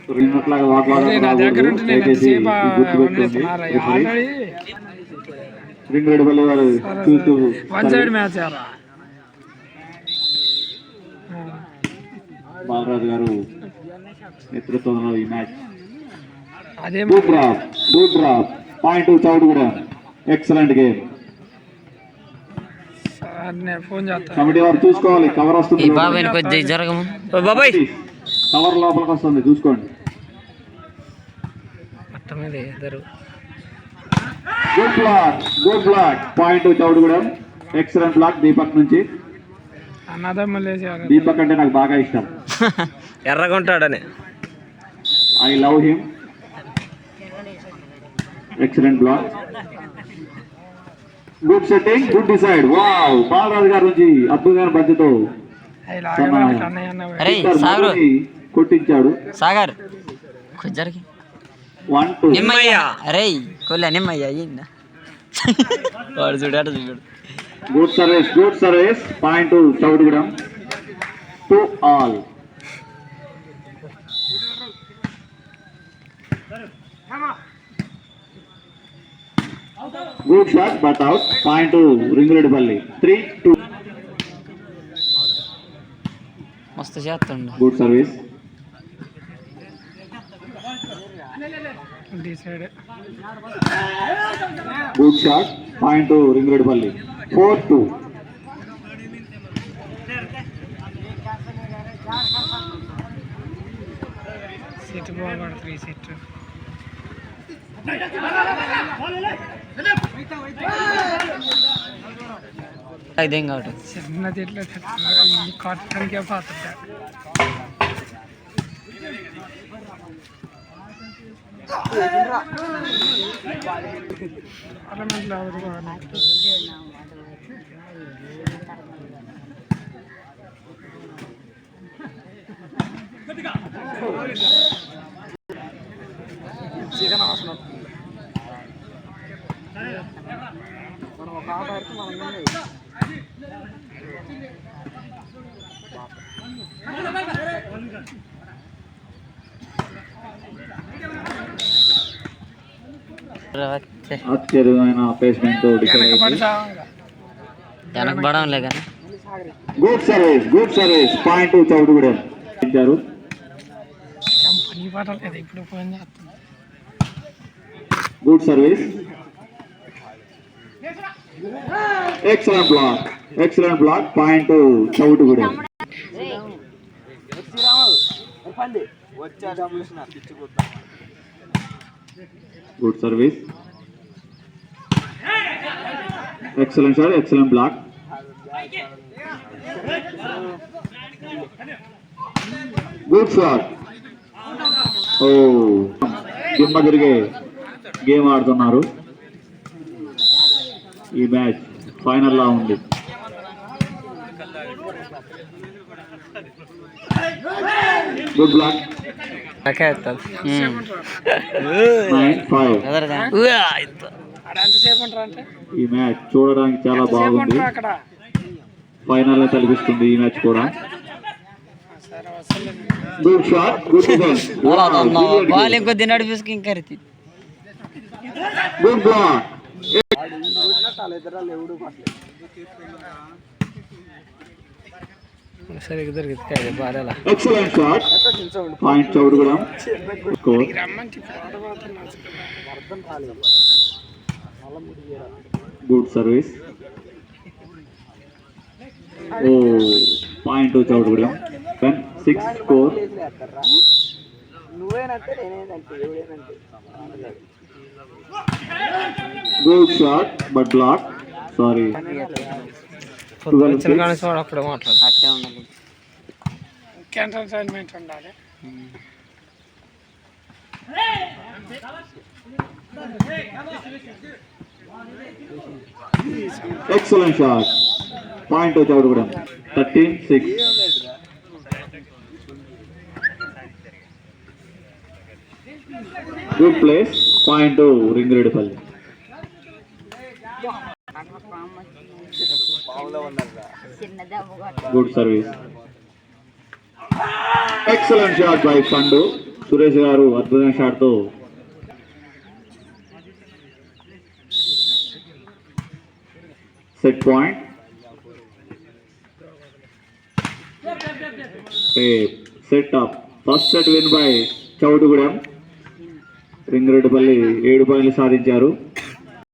నా దగ్గర ఉంటే నేను ఎంతసేపు already one side match Balaraju garu నేతృత్వంలో ఈ మ్యాచ్ అదే good drop point Choutuguda excellent game. Phone చేస్తా కమిటీ వారు చూసుకోవాలి కవర్ వస్తుంది కవర్ లోపలికి వస్తుంది చూసుకోండి. Good block point Choutuguda excellent block Deepak నుంచి. దీపక్ అంటే నాకు బాగా ఇష్టం, ఎర్రగుంటాడని. I love him. Excellent block, good setting, good decide. Wow Balaraju గారి నుంచి అద్భుతమైన బంతితో కొట్టించాడు. సాగర్ 1-2. అరే కొల్ల నిమ్మయ్య వాడు చూడాడు చూడాడు. Good service point Choutugudem 2-all. Good shot but out point Ringureddipalli 3-2. మస్తు చేస్తుండు. Good service. Good shot point Ringureddipalli 4-2. Set బాగా 3 సెట్ ఇదేం కావట్లేదు చిన్నది ఎట్లా ఈ కాటన్కే పాత్ర పార్లమెంట్లో చికెన్ అవసరం మనం ఒక ఆట ఆడితే మనం ఆశ్చర్యమైన ప్లేస్మెంట్ వెనకబడంలే కానీ. గుడ్ సర్వీస్ పాయింట్ చౌటుగూడెం ఇచ్చారు. ఇప్పుడు ఫోన్ చేస్తాను. Good service, excellent block point Choutugudem. Good service, excellent shot, excellent block. Good shot. ఓ దిమ్మ తిరిగే గేమ్ ఆడుతున్నారు. ఈ మ్యాచ్ ఫైనల్ లా ఉంది. Good block 9-5. ఈ మ్యాచ్ చూడడానికి చాలా బాగుంది. ఫైనల్ తలపిస్తుంది ఈ మ్యాచ్ కూడా. Good shot, good defence. కొద్ది నడిపిసుకు ఇంకా good block. Excellent shot point Choutugudem. Score good service. ఓ point Choutugudem 6 score. Good shot but block. Sorry అప్పుడు మాట్లాడు. ఎంటర్టైన్మెంట్ ఉండాలి. Excellent shot point Choutugudem 13-6. Good place point Ringireddipalli. Good service, excellent shot by Pandu Suresh garu అద్భుతమైన షాట్తో set point. Set up. First set win by Choutugudem. Ringireddipalli 7 పాయింట్లు సాధించారు.